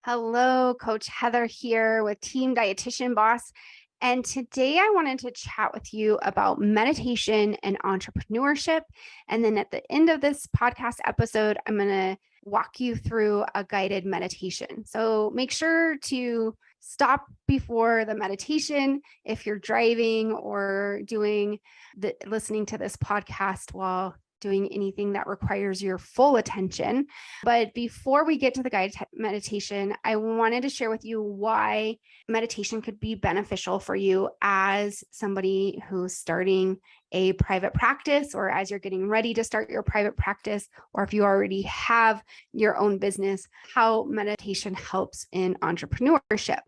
Hello, Coach Heather here with Team Dietitian Boss. And today I wanted to chat with you about meditation and entrepreneurship. And then at the end of this podcast episode, I'm going to walk you through a guided meditation. So make sure to stop before the meditation if you're driving or listening to this podcast while doing anything that requires your full attention. But before we get to the guided meditation, I wanted to share with you why meditation could be beneficial for you as somebody who's starting a private practice, or as you're getting ready to start your private practice, or if you already have your own business, how meditation helps in entrepreneurship.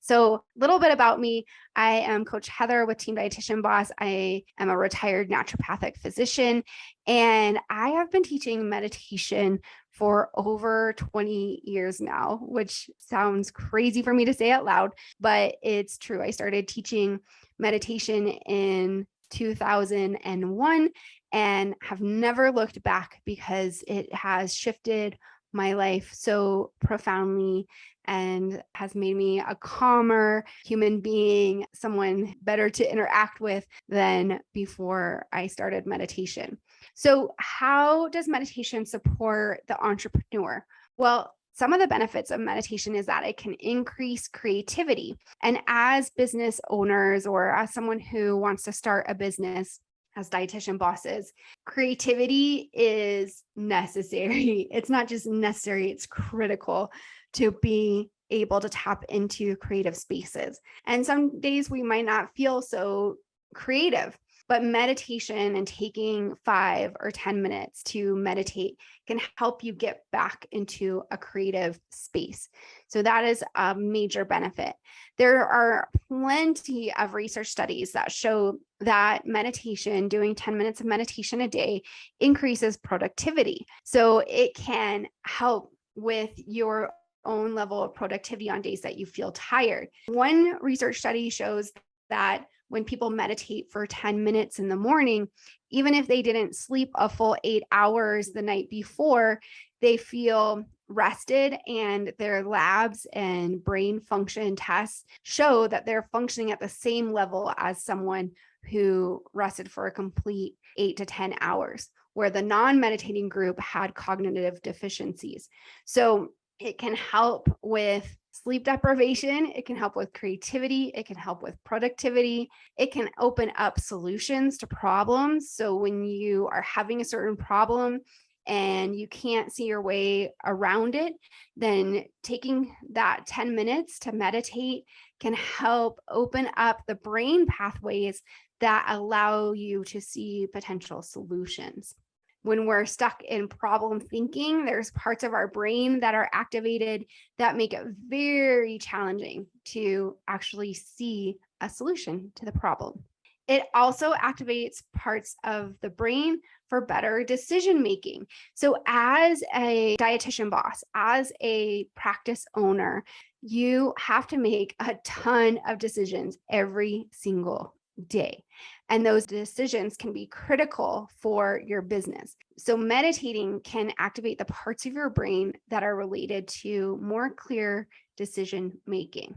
So a little bit about me. I am Coach Heather with Team Dietitian Boss. I am a retired naturopathic physician, and I have been teaching meditation for over 20 years now, which sounds crazy for me to say out loud, but it's true. I started teaching meditation in 2001 and have never looked back because it has shifted my life so profoundly and has made me a calmer human being, someone better to interact with than before I started meditation. So how does meditation support the entrepreneur? Well, some of the benefits of meditation is that it can increase creativity. And as business owners, or as someone who wants to start a business, as dietitian bosses, creativity is necessary. It's not just necessary, it's critical to be able to tap into creative spaces. And some days we might not feel so creative, but meditation and taking 5 or 10 minutes to meditate can help you get back into a creative space. So that is a major benefit. There are plenty of research studies that show that meditation, doing 10 minutes of meditation a day, increases productivity. So it can help with your own level of productivity on days that you feel tired. One research study shows that when people meditate for 10 minutes in the morning, even if they didn't sleep a full 8 hours the night before, they feel rested, and their labs and brain function tests show that they're functioning at the same level as someone who rested for a complete 8 to 10 hours, where the non-meditating group had cognitive deficiencies. So it can help with sleep deprivation. It can help with creativity. It can help with productivity. It can open up solutions to problems. So when you are having a certain problem and you can't see your way around it, then taking that 10 minutes to meditate can help open up the brain pathways that allow you to see potential solutions. When we're stuck in problem thinking, there's parts of our brain that are activated that make it very challenging to actually see a solution to the problem. It also activates parts of the brain for better decision making. So as a dietitian boss, as a practice owner, you have to make a ton of decisions every single day. And those decisions can be critical for your business. So meditating can activate the parts of your brain that are related to more clear decision making.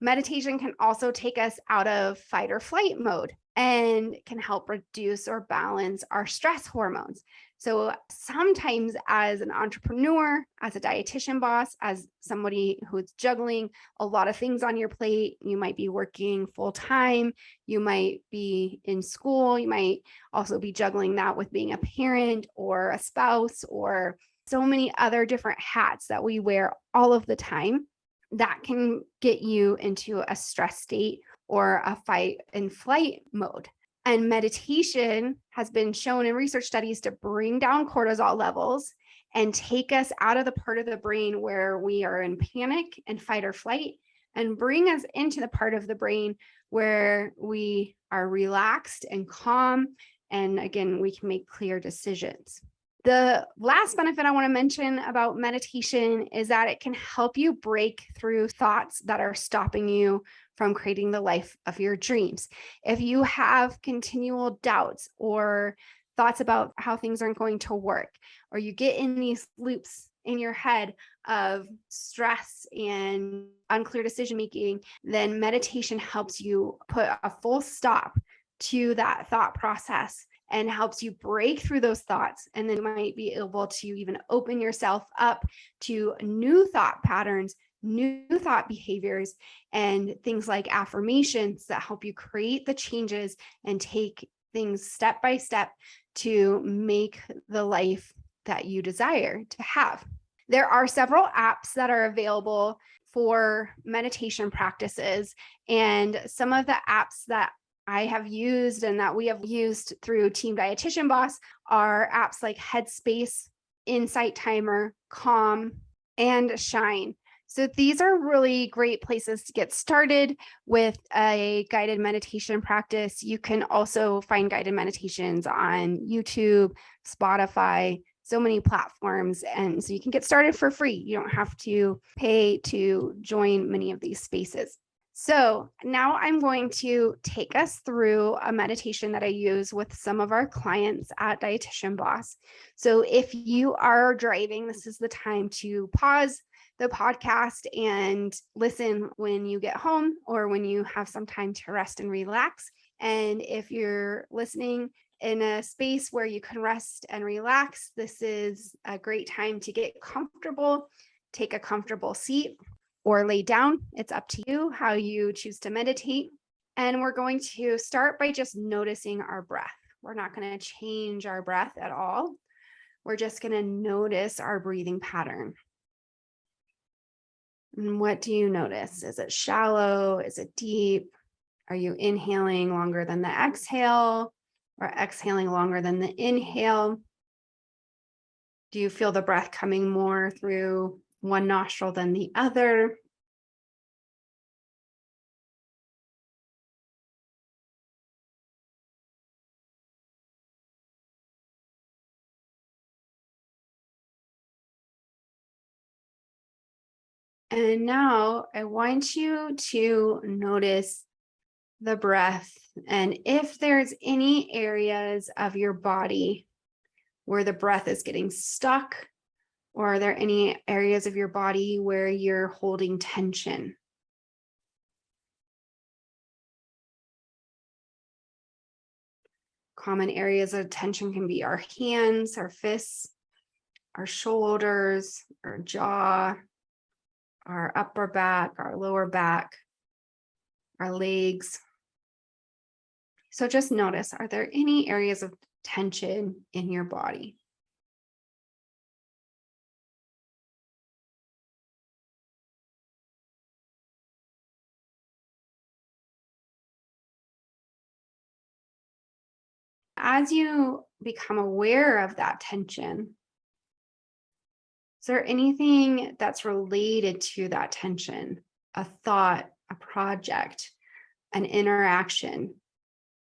Meditation can also take us out of fight or flight mode and can help reduce or balance our stress hormones. So sometimes as an entrepreneur, as a dietitian boss, as somebody who's juggling a lot of things on your plate, you might be working full time, you might be in school, you might also be juggling that with being a parent or a spouse, or so many other different hats that we wear all of the time that can get you into a stress state or a fight and flight mode. And meditation has been shown in research studies to bring down cortisol levels and take us out of the part of the brain where we are in panic and fight or flight, and bring us into the part of the brain where we are relaxed and calm. And again, we can make clear decisions. The last benefit I want to mention about meditation is that it can help you break through thoughts that are stopping you from creating the life of your dreams. If you have continual doubts or thoughts about how things aren't going to work, or you get in these loops in your head of stress and unclear decision making, then meditation helps you put a full stop to that thought process and helps you break through those thoughts. And then you might be able to even open yourself up to new thought patterns, new thought behaviors, and things like affirmations that help you create the changes and take things step by step to make the life that you desire to have. There are several apps that are available for meditation practices, and some of the apps that I have used and that we have used through Team Dietitian Boss are apps like Headspace, Insight Timer, Calm, and Shine. So these are really great places to get started with a guided meditation practice. You can also find guided meditations on YouTube, Spotify, so many platforms. And so you can get started for free. You don't have to pay to join many of these spaces. So now I'm going to take us through a meditation that I use with some of our clients at Dietitian Boss. So if you are driving, this is the time to pause the podcast and listen when you get home or when you have some time to rest and relax. And if you're listening in a space where you can rest and relax, this is a great time to get comfortable, take a comfortable seat or lay down. It's up to you how you choose to meditate. And we're going to start by just noticing our breath. We're not going to change our breath at all. We're just going to notice our breathing pattern. And what do you notice? Is it shallow? Is it deep? Are you inhaling longer than the exhale or exhaling longer than the inhale? Do you feel the breath coming more through one nostril than the other? And now I want you to notice the breath. And if there's any areas of your body where the breath is getting stuck, or are there any areas of your body where you're holding tension? Common areas of tension can be our hands, our fists, our shoulders, our jaw, our upper back, our lower back, our legs. So just notice, are there any areas of tension in your body? As you become aware of that tension, is there anything that's related to that tension? A thought, a project, an interaction?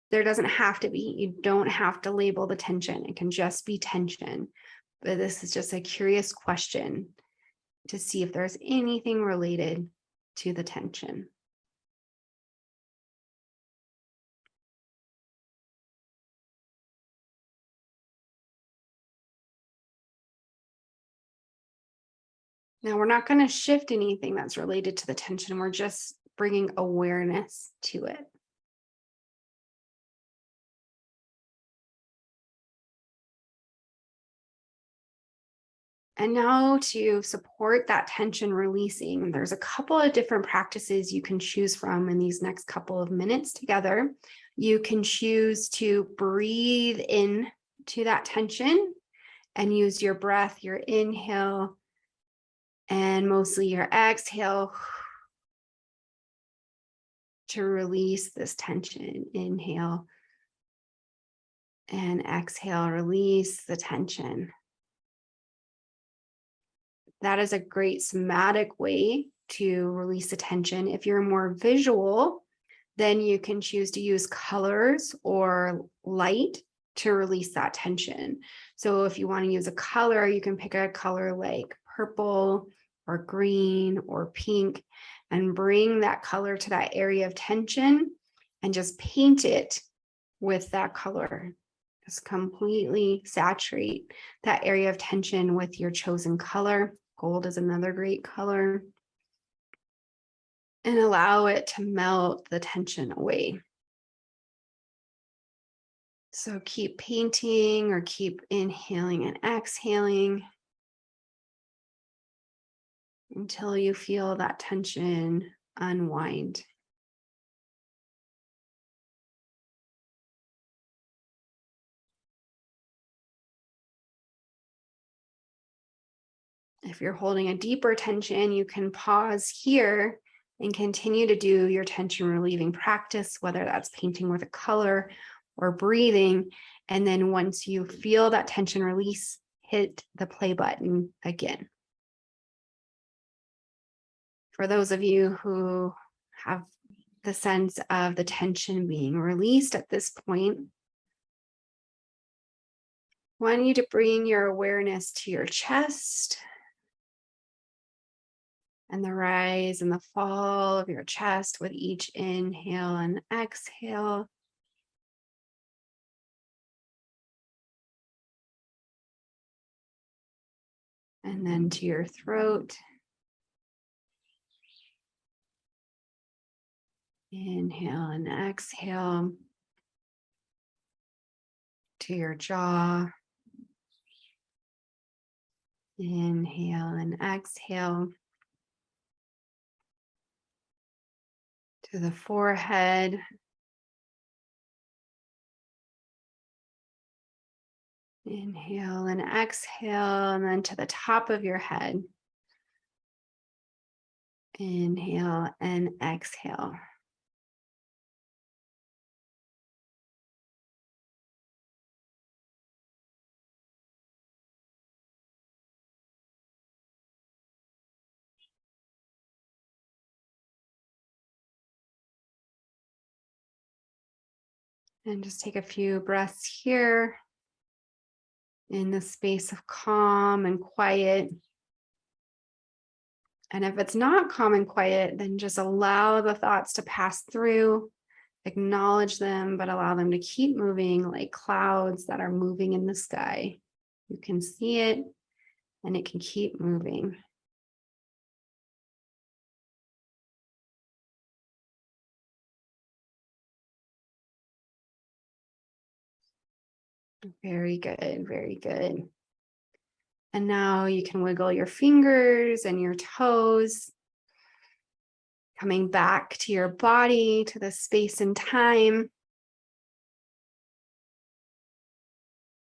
There doesn't have to be. You don't have to label the tension. It can just be tension. But this is just a curious question to see if there's anything related to the tension. Now, we're not going to shift anything that's related to the tension. We're just bringing awareness to it. And now to support that tension releasing, there's a couple of different practices you can choose from in these next couple of minutes together. You can choose to breathe in to that tension and use your breath, your inhale, and mostly your exhale to release this tension. Inhale and exhale, release the tension. That is a great somatic way to release the tension. If you're more visual, then you can choose to use colors or light to release that tension. So if you want to use a color, you can pick a color like purple or green or pink and bring that color to that area of tension and just paint it with that color. Just completely saturate that area of tension with your chosen color. Gold is another great color. And allow it to melt the tension away. So keep painting or keep inhaling and exhaling until you feel that tension unwind. If you're holding a deeper tension, you can pause here and continue to do your tension relieving practice, whether that's painting with a color or breathing. And then once you feel that tension release, hit the play button again. For those of you who have the sense of the tension being released at this point, I want you to bring your awareness to your chest and the rise and the fall of your chest with each inhale and exhale. And then to your throat. Inhale and exhale. To your jaw. Inhale and exhale. To the forehead. Inhale and exhale, and then to the top of your head. Inhale and exhale. And just take a few breaths here in the space of calm and quiet. And if it's not calm and quiet, then just allow the thoughts to pass through, acknowledge them, but allow them to keep moving like clouds that are moving in the sky. You can see it and it can keep moving. Very good, very good. And now you can wiggle your fingers and your toes, coming back to your body, to the space and time.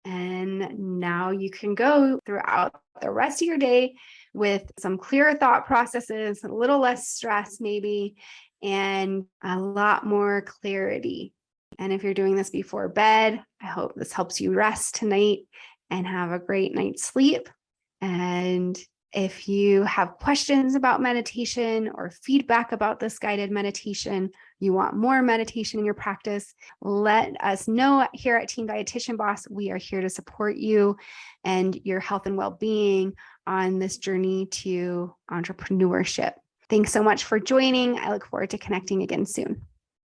And now you can go throughout the rest of your day with some clearer thought processes, a little less stress maybe, and a lot more clarity. And if you're doing this before bed, I hope this helps you rest tonight and have a great night's sleep. And if you have questions about meditation or feedback about this guided meditation, you want more meditation in your practice, let us know here at Team Dietitian Boss. We are here to support you and your health and well-being on this journey to entrepreneurship. Thanks so much for joining. I look forward to connecting again soon.